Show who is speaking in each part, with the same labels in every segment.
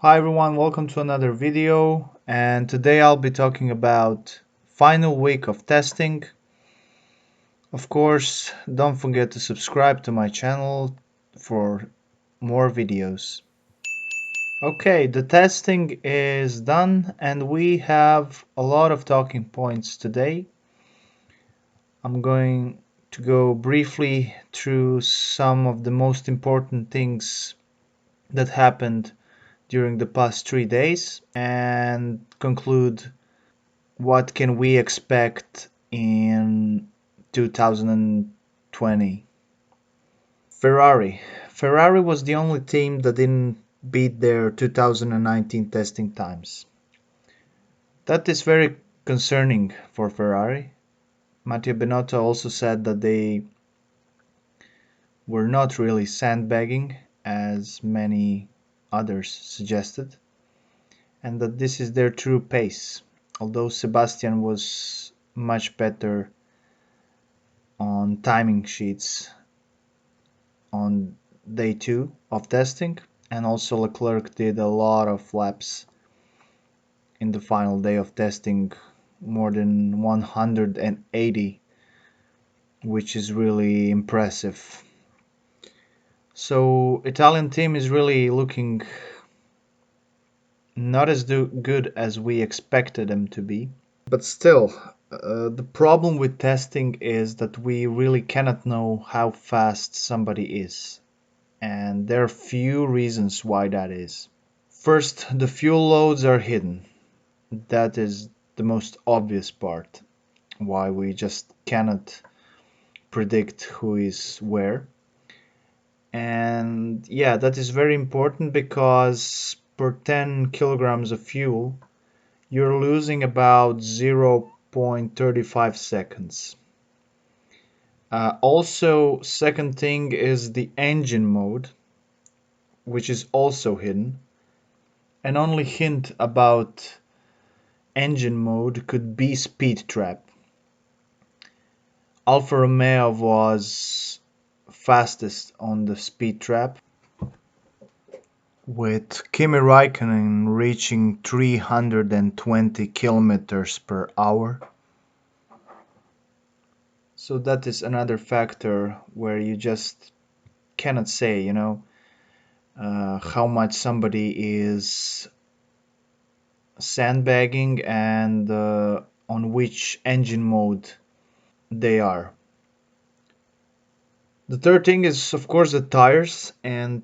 Speaker 1: Hi everyone, welcome to another video, and today I'll be talking about final week of testing. Of course, don't forget to subscribe to my channel for more videos. Okay, the testing is done and we have a lot of talking points today. I'm going to go briefly through some of the most important things that happened during the past 3 days and conclude what can we expect in 2020. Ferrari. Ferrari was the only team that didn't beat their 2019 testing times. That is very concerning for Ferrari. Matteo Binotto also said that they were not really sandbagging as many others suggested, and that this is their true pace. Although Sebastian was much better on timing sheets on day 2 of testing, and also Leclerc did a lot of laps in the final day of testing, more than 180, which is really impressive. So Italian team is really looking not as good as we expected them to be. But still, the problem with testing is that we really cannot know how fast somebody is. And there are few reasons why that is. First, the fuel loads are hidden. That is the most obvious part, why we just cannot predict who is where. And yeah, that is very important because per 10 kilograms of fuel, you're losing about 0.35 seconds. Also, second thing is the engine mode, which is also hidden. An only hint about engine mode could be speed trap. Alfa Romeo was fastest on the speed trap, with Kimi Raikkonen reaching 320 kilometers per hour. So that is another factor where you just cannot say, how much somebody is sandbagging and on which engine mode they are. The third thing is, of course, the tires, and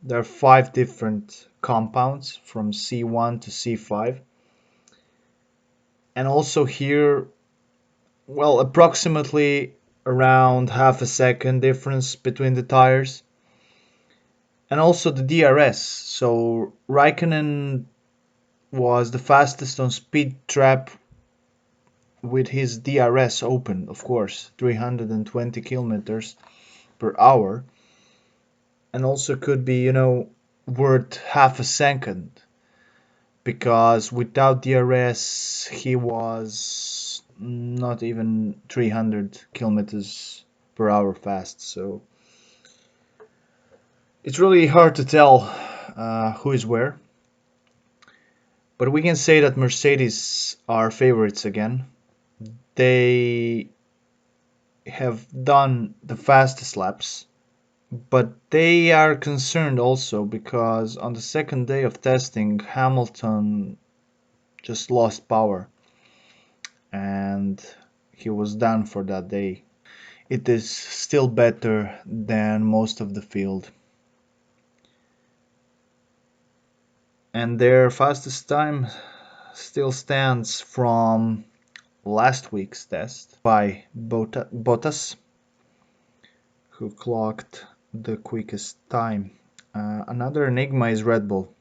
Speaker 1: there are 5 different compounds from C1 to C5. And also here, well, approximately around half a second difference between the tires. And also the DRS. So Raikkonen was the fastest on speed trap with his DRS open, of course, 320 kilometers per hour. And also could be, worth half a second, because without DRS he was not even 300 kilometers per hour fast. So it's really hard to tell who is where, but we can say that Mercedes are favorites again. They have done the fastest laps, but they are concerned also because on the second day of testing Hamilton just lost power and he was done for that day. It is still better than most of the field. And their fastest time still stands from last week's test by Bottas, who clocked the quickest time. Another enigma is Red Bull.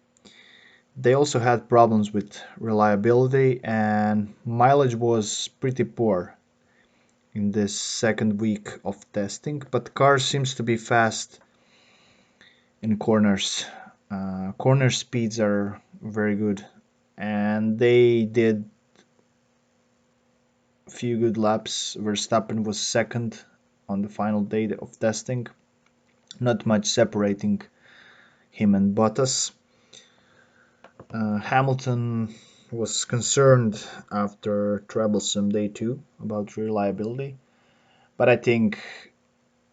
Speaker 1: They also had problems with reliability and mileage was pretty poor in this second week of testing, but car seems to be fast in corners. Corner speeds are very good, and they did a few good laps. Verstappen was second on the final day of testing, not much separating him and Bottas. Hamilton was concerned after troublesome day two about reliability, but I think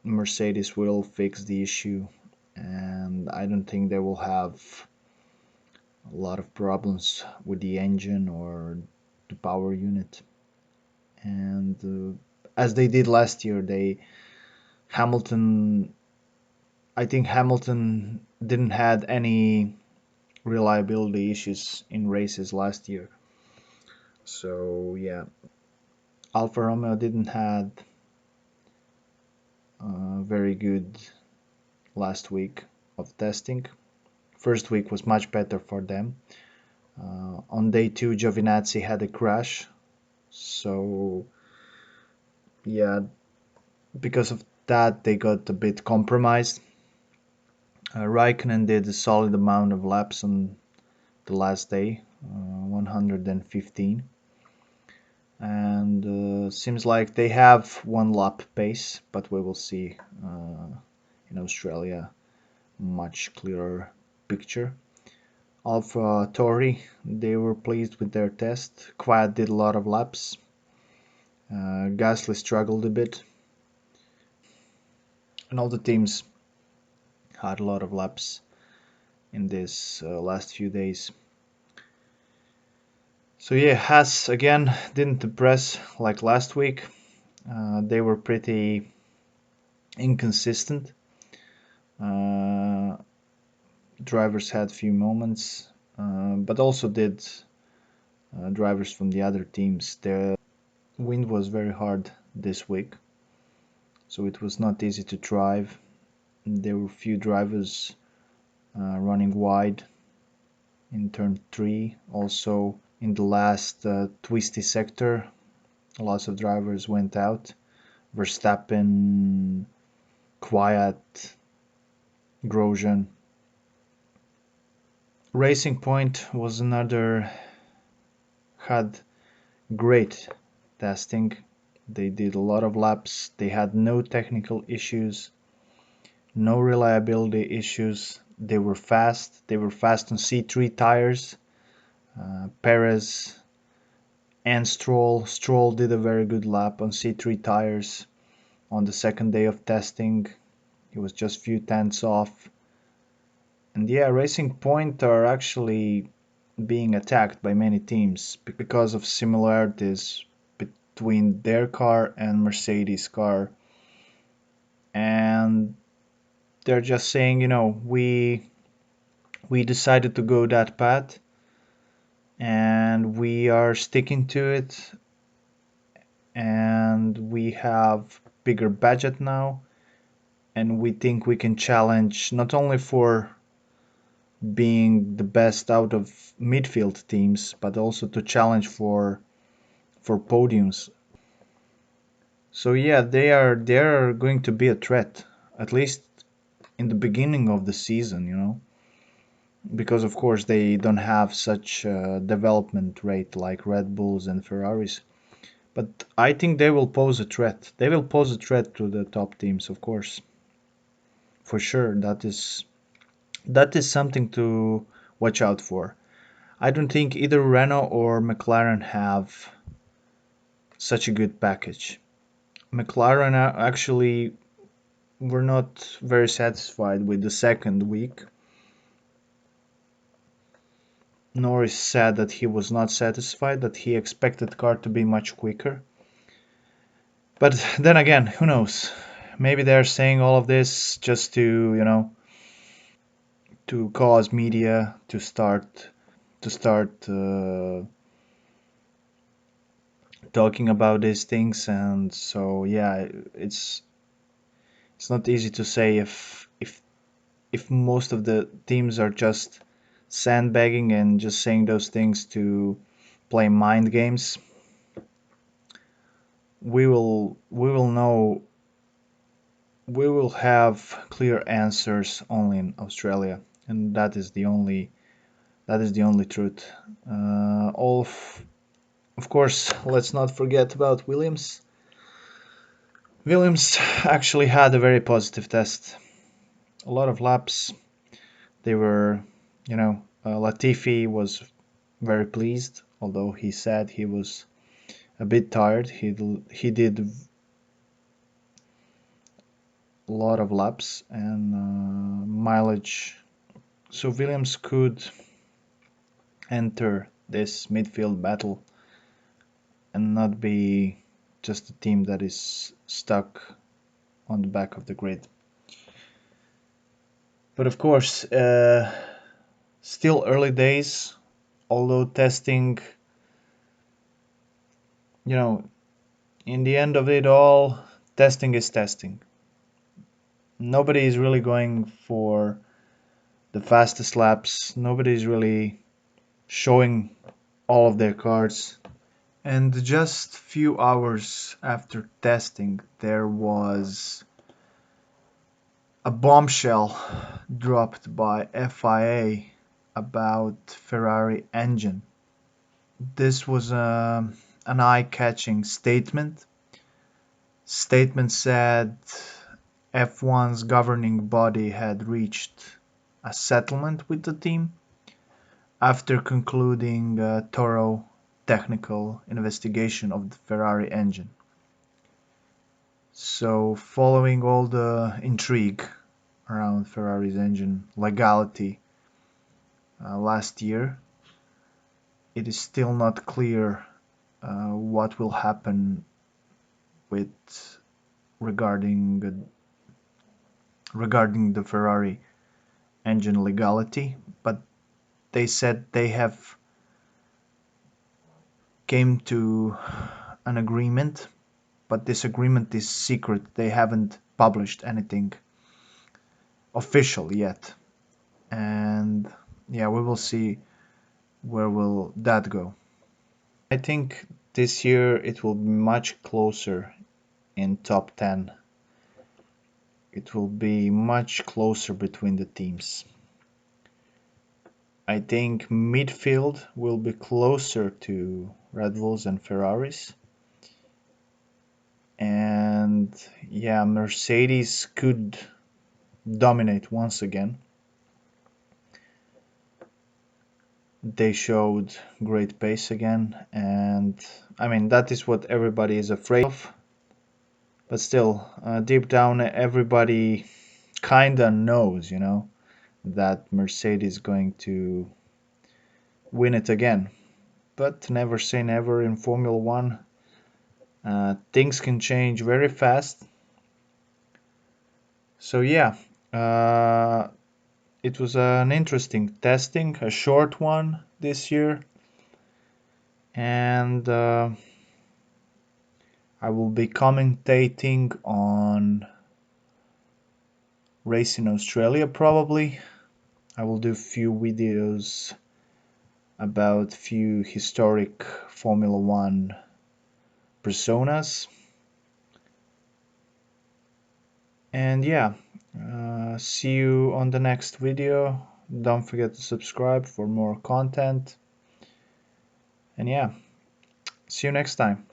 Speaker 1: Mercedes will fix the issue, and I don't think they will have a lot of problems with the engine or the power unit. And as they did last year, they Hamilton. I think Hamilton didn't had any reliability issues in races last year. So yeah, Alfa Romeo didn't had a very good last week of testing. First week was much better for them. On day two, Giovinazzi had a crash. So yeah, because of that, they got a bit compromised. Raikkonen did a solid amount of laps on the last day, 115, and seems like they have one lap pace, but we will see in Australia much clearer picture. Alpha Tori, they were pleased with their test. Quiet did a lot of laps. Gasly struggled a bit, and all the teams had a lot of laps in this last few days. So yeah, Haas again didn't impress like last week. They were pretty inconsistent. Uh, Drivers had few moments, but also did drivers from the other teams. The wind was very hard this week, so it was not easy to drive. There were few drivers running wide in turn 3. Also, in the last twisty sector, lots of drivers went out. Verstappen, Quiet, Grosjean. Racing Point was another, had great testing. They did a lot of laps. They had no technical issues, no reliability issues. They were fast. They were fast on C3 tires. Perez and Stroll. Stroll did a very good lap on C3 tires on the second day of testing. He was just few tenths off. And yeah, Racing Point are actually being attacked by many teams because of similarities between their car and Mercedes car. And they're just saying, we decided to go that path and we are sticking to it, and we have bigger budget now, and we think we can challenge not only for being the best out of midfield teams, but also to challenge for podiums. So yeah, they are going to be a threat, at least in the beginning of the season, because of course they don't have such a development rate like Red Bulls and Ferraris. But I think they will pose a threat. They will pose a threat to the top teams, of course, for sure. That is something to watch out for. I don't think either Renault or McLaren have such a good package. McLaren actually were not very satisfied with the second week. Norris said that he was not satisfied, that he expected the car to be much quicker. But then again, who knows? Maybe they're saying all of this just to cause media to start talking about these things. And so yeah, it's not easy to say if most of the teams are just sandbagging and just saying those things to play mind games. We will know, we will have clear answers only in Australia, and that is the only truth. All of course, let's not forget about Williams. Williams actually had a very positive test. A lot of laps. They were, you know, Latifi was very pleased, although he said he was a bit tired. He did a lot of laps and mileage, so Williams could enter this midfield battle and not be just a team that is stuck on the back of the grid. But of course, still early days, although testing, you know, in the end of it all, testing is testing. Nobody is really going for the fastest laps. Nobody is really showing all of their cards. And just few hours after testing, there was a bombshell dropped by FIA about Ferrari engine. This was an eye-catching statement. Statement said F1's governing body had reached a settlement with the team after concluding a thorough technical investigation of the Ferrari engine. So, following all the intrigue around Ferrari's engine legality last year, it is still not clear what will happen with regarding the Ferrari engine legality, but they said they have came to an agreement, but this agreement is secret. They haven't published anything official yet, and yeah, we will see where will that go. I think this year it will be much closer in top 10. It will be much closer between the teams. I think midfield will be closer to Red Bulls and Ferraris. And yeah, Mercedes could dominate once again. They showed great pace again, and I mean that is what everybody is afraid of. But still, deep down, everybody kinda knows, that Mercedes is going to win it again. But never say never in Formula One. Things can change very fast. So yeah, it was an interesting testing, a short one this year, and I will be commentating on race in Australia probably. I will do a few videos about few historic Formula One personas. And yeah, see you on the next video. Don't forget to subscribe for more content. And yeah, see you next time.